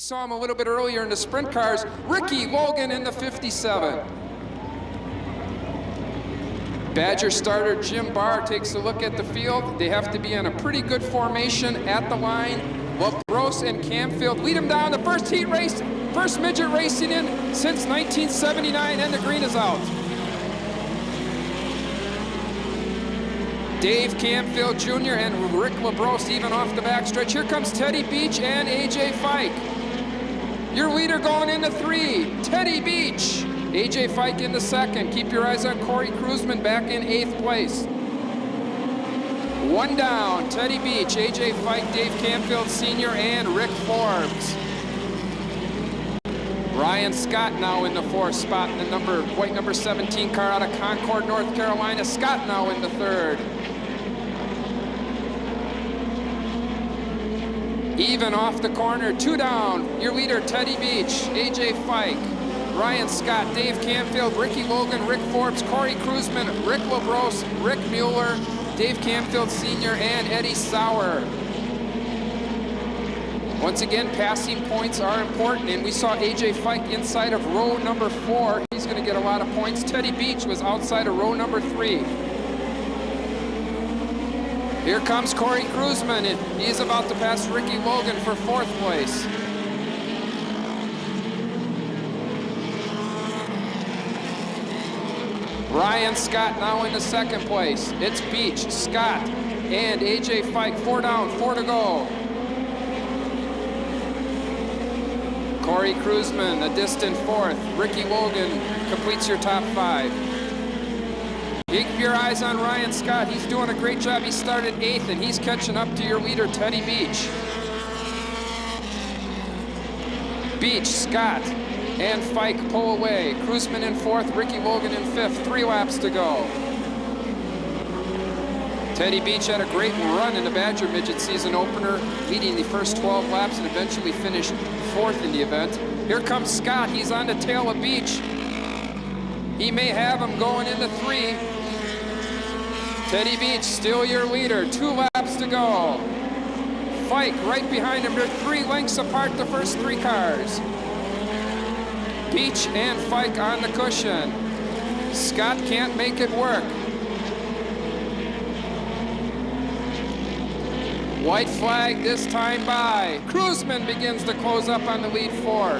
saw him a little bit earlier in the sprint cars. Ricky Logan in the 57. Badger starter Jim Barr takes a look at the field. They have to be in a pretty good formation at the line. LaBrosse and Camfield lead them down the first heat race. First midget racing in since 1979, and the green is out. Dave Camfield Jr. and Rick LaBrosse even off the backstretch. Here comes Teddy Beach and AJ Fike. Your leader going into 3, Teddy Beach. AJ Fike in the 2nd. Keep your eyes on Corey Kruzman back in 8th place. 1 down, Teddy Beach, AJ Fike, Dave Camfield Sr., and Rick Forbes. Ryan Scott now in the 4th spot in the white number 17 car out of Concord, North Carolina. Scott now in the 3rd. Even off the corner, 2 down. Your leader, Teddy Beach, AJ Fike, Ryan Scott, Dave Camfield, Ricky Logan, Rick Forbes, Corey Kruzman, Rick LaBrosse, Rick Mueller, Dave Camfield Sr., and Eddie Sauer. Once again, passing points are important, and we saw AJ Fike inside of row number 4. He's going to get a lot of points. Teddy Beach was outside of row number 3. Here comes Corey Kruzman, and he's about to pass Ricky Logan for 4th place. Ryan Scott now in the 2nd place. It's Beach, Scott, and AJ Fike. 4 down, 4 to go. Corey Kruzman, a distant 4th. Ricky Logan completes your top 5. Keep your eyes on Ryan Scott. He's doing a great job. He started 8th, and he's catching up to your leader, Teddy Beach. Beach, Scott, and Fike pull away. Kruzman in 4th, Ricky Logan in 5th. 3 laps to go. Teddy Beach had a great run in the Badger Midget season opener, leading the first 12 laps and eventually finished 4th in the event. Here comes Scott. He's on the tail of Beach. He may have him going into 3. Teddy Beach, still your leader. 2 laps to go. Fike right behind him. They're 3 lengths apart, the first 3 cars. Beach and Fike on the cushion. Scott can't make it work. White flag this time by. Kruzman begins to close up on the lead 4.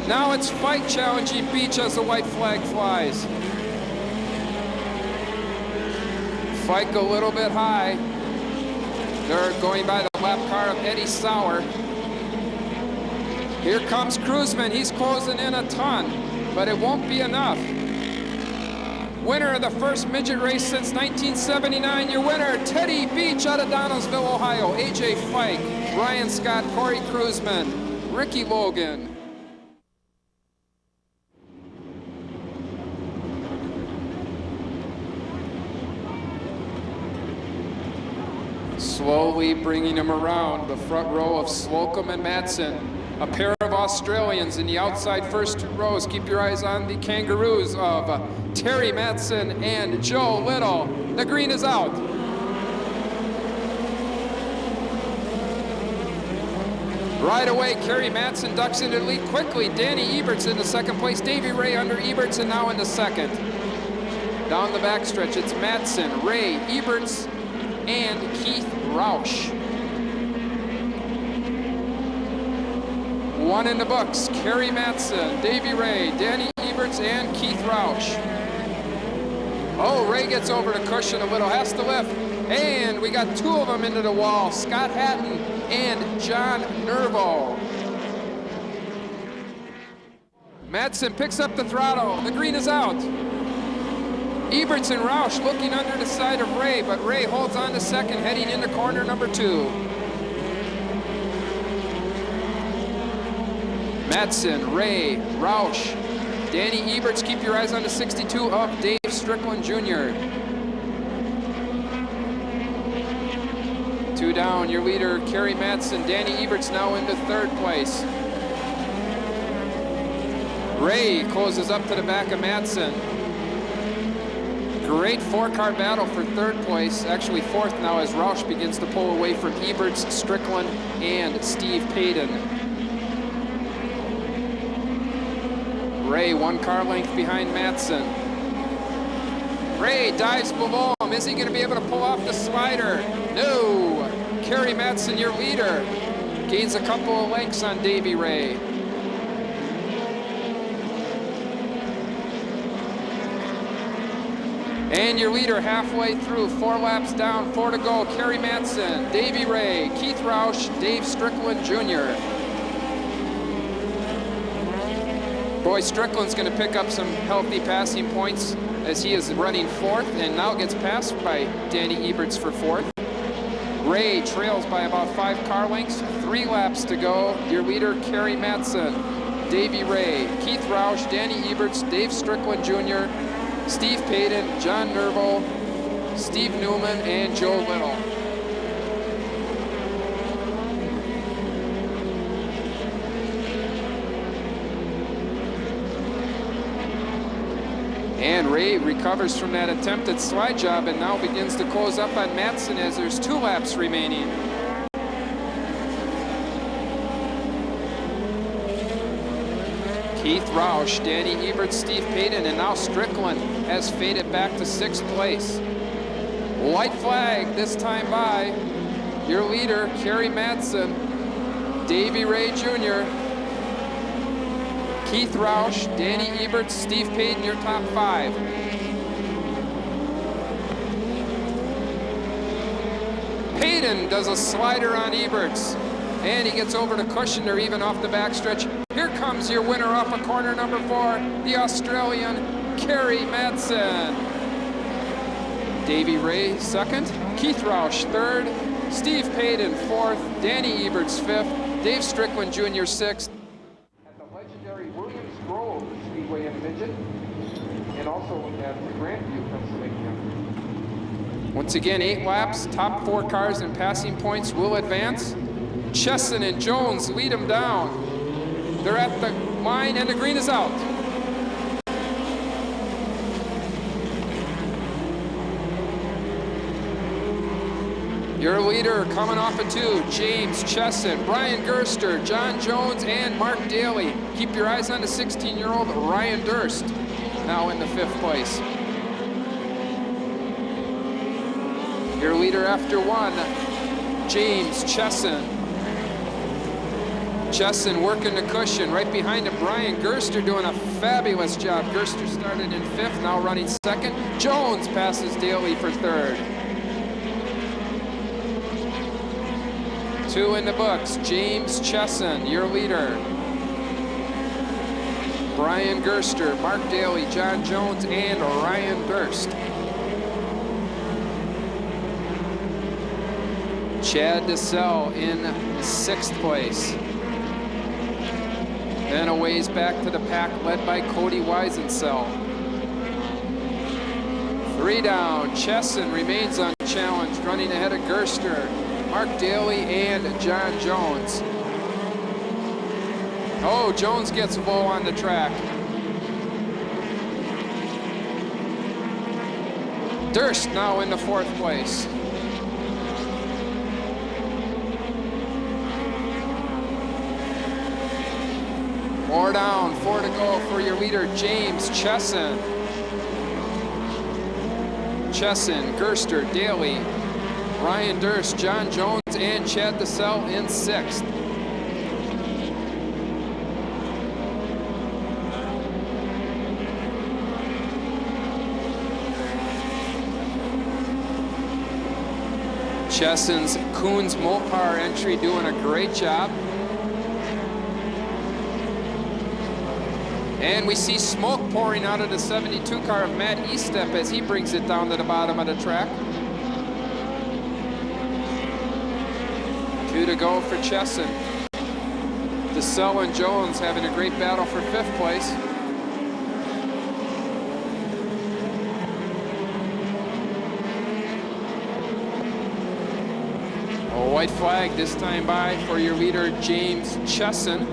Now it's Fike challenging Beach as the white flag flies. Fike a little bit high. They're going by the lap car of Eddie Sauer. Here comes Kruzman. He's closing in a ton, but it won't be enough. Winner of the first midget race since 1979, your winner, Teddy Beach out of Donaldsville, Ohio. AJ Fike, Ryan Scott, Corey Kruzman, Ricky Logan. Slowly bringing him around the front row of Slocum and Madsen. A pair of Australians in the outside first rows. Keep your eyes on the kangaroos of Terry Madsen and Joe Little. The green is out. Right away, Kerry Madsen ducks into the lead quickly. Danny Eberts in the 2nd place. Davey Ray under Eberts and now in the 2nd. Down the backstretch, it's Madsen, Ray, Eberts, and Keith Roush. 1 in the books, Kerry Madsen, Davey Ray, Danny Eberts, and Keith Roush. Oh, Ray gets over the cushion a little, has to lift. And we got 2 of them into the wall, Scott Hatton and John Nervo. Madsen picks up the throttle, the green is out. Eberts and Roush looking under the side of Ray, but Ray holds on to 2nd, heading into corner number 2. Madsen, Ray, Roush, Danny Eberts. Keep your eyes on the 62 of Dave Strickland Jr. 2 down, your leader, Kerry Madsen. Danny Eberts now into 3rd place. Ray closes up to the back of Madsen. great four-car battle for third place, actually fourth now, as Roush begins to pull away from Eberts, Strickland, and Steve Payton. Ray 1 car length behind Matson. Ray dives below him. Is he going to be able to pull off the slider? No. Kerry Matson, your leader, gains a couple of lengths on Davey Ray. And your leader halfway through, 4 laps down, 4 to go. Kerry Matson, Davey Ray, Keith Roush, Dave Strickland Jr. Boy, Strickland's going to pick up some healthy passing points as he is running 4th and now gets passed by Danny Eberts for 4th. Ray trails by about 5 car lengths, 3 laps to go. Your leader, Kerry Matson, Davey Ray, Keith Roush, Danny Eberts, Dave Strickland Jr., Steve Payton, John Nerval, Steve Newman, and Joe Little. And Ray recovers from that attempted slide job and now begins to close up on Matson as there's 2 laps remaining. Keith Roush, Danny Eberts, Steve Payton, and now Strickland has faded back to 6th place. White flag this time by your leader, Kerry Matson, Davey Ray Jr., Keith Roush, Danny Eberts, Steve Payton, your top 5. Payton does a slider on Eberts, and he gets over to Kushner even off the backstretch. Here comes your winner off of corner number 4, the Australian, Kerry Matson. Davey Ray 2nd, Keith Roush 3rd, Steve Payton 4th, Danny Eberts 5th, Dave Strickland Jr. 6th. At the legendary Williams Grove Speedway in Midget, and also at Grandview, Pennsylvania. Once again, 8 laps, top 4 cars and passing points will advance. Chesson and Jones lead them down. They're at the line and the green is out. Your leader coming off of 2, James Chesson, Brian Gerster, John Jones, and Mark Daly. Keep your eyes on the 16-year-old Ryan Durst, now in the 5th place. Your leader after 1, James Chesson. Chesson working the cushion. Right behind him, Brian Gerster doing a fabulous job. Gerster started in 5th, now running 2nd. Jones passes Daly for 3rd. 2 in the books, James Chesson, your leader. Brian Gerster, Mark Daly, John Jones, and Ryan Durst. Chad DeSell in 6th place. Then a ways back to the pack, led by Cody Weisensell. 3 down, Chesson remains unchallenged, running ahead of Gerster, Mark Daly, and John Jones. Oh, Jones gets low on the track. Durst now in the 4th place. Four down, 4 to go for your leader, James Chesson. Chesson, Gerster, Daly, Ryan Durst, John Jones, and Chad DeSell in 6th. Chesson's Coons Mopar entry doing a great job. And we see smoke pouring out of the 72 car of Matt Eastep as he brings it down to the bottom of the track. 2 to go for Chesson. DeSell and Jones having a great battle for 5th place. A white flag this time by for your leader, James Chesson.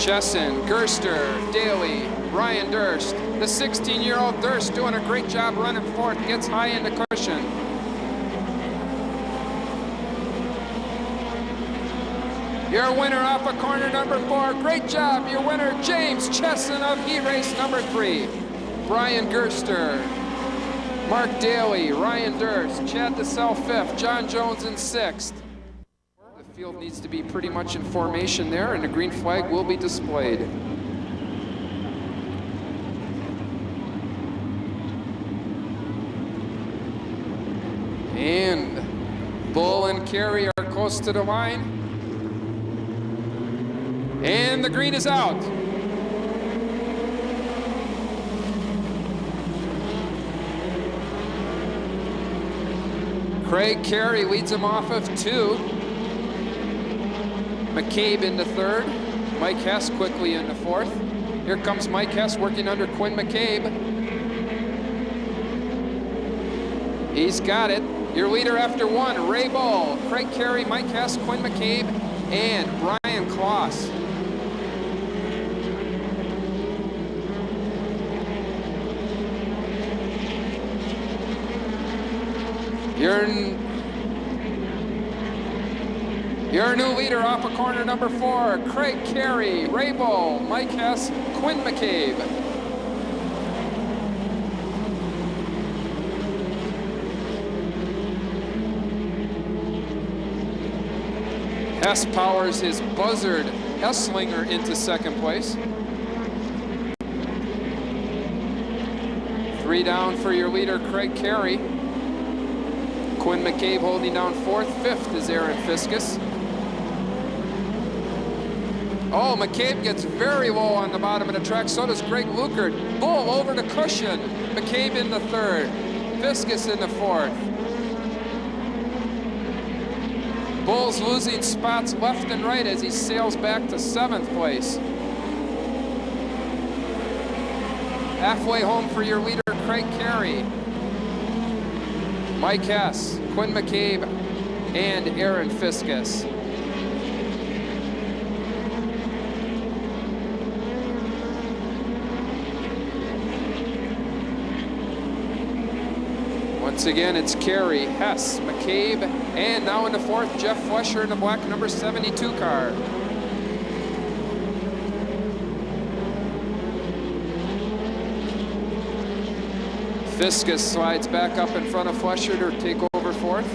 Chesson, Gerster, Daly, Ryan Durst. The 16-year-old Durst doing a great job running fourth, gets high in the cushion. Your winner off of corner number 4. Great job, your winner, James Chesson of E-Race number 3. Brian Gerster, Mark Daly, Ryan Durst, Chad DeSalle 5th, John Jones in 6th. The field needs to be pretty much in formation there, and the green flag will be displayed. And Bull and Carey are close to the line. And the green is out. Craig Carey leads him off of 2. McCabe into 3rd. Mike Hess quickly into 4th. Here comes Mike Hess working under Quinn McCabe. He's got it. Your leader after 1, Ray Bull, Craig Carey, Mike Hess, Quinn McCabe, and Brian Kloss. Your new leader off of corner number 4, Craig Carey, Ray Bull, Mike Hess, Quinn McCabe. Hess powers his Buzzard Hesslinger into 2nd place. 3 down for your leader, Craig Carey. Quinn McCabe holding down 4th. 5th is Aaron Fiskus. Oh, McCabe gets very low on the bottom of the track. So does Greg Lukert. Bull over the cushion. McCabe in the 3rd. Fiskus in the 4th. Bull's losing spots left and right as he sails back to 7th place. Halfway home for your leader, Craig Carey. Mike Hess, Quinn McCabe, and Aaron Fiskus. Once again, it's Carey, Hess, McCabe, and now in the 4th, Jeff Flesher in the black number 72 car. Fiskus slides back up in front of Flesher to take over 4th.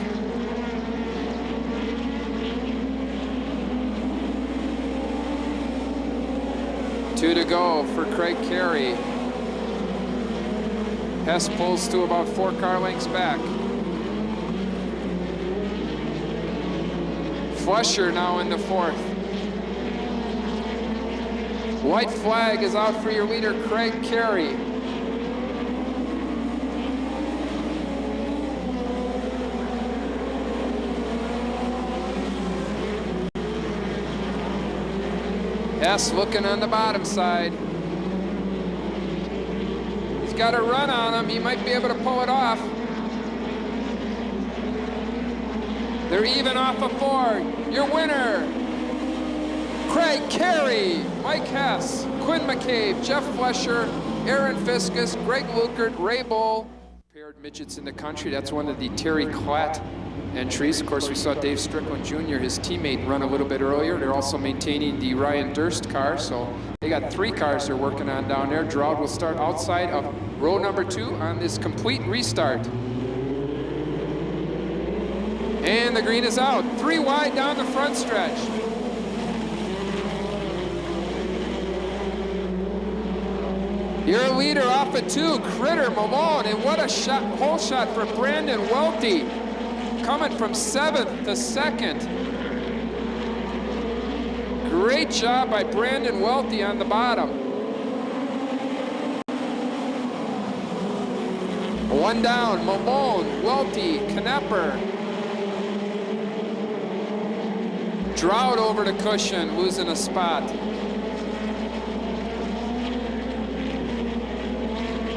Two to go for Craig Carey. Hess pulls to about 4 car lengths back. Flesher now in the 4th. White flag is out for your leader, Craig Carey. Hess looking on the bottom side. He's got a run on him. He might be able to pull it off. They're even off of 4. Your winner, Craig Carey, Mike Hess, Quinn McCabe, Jeff Flesher, Aaron Fiskus, Greg Lukert, Ray Bull. Paired midgets in the country. That's one of the Terry Klatt entries. Of course, we saw Dave Strickland Jr., his teammate, run a little bit earlier. They're also maintaining the Ryan Durst car, so they got 3 cars they're working on down there. Drought will start outside of row number 2 on this complete restart. And the green is out. 3 wide down the front stretch. Your leader off of 2, Critter Malone, and what a shot, hole shot for Brandon Welty. Coming from 7th to 2nd. Great job by Brandon Welty on the bottom. 1 down, Malone, Welty, Knepper. Drought over the cushion, losing a spot.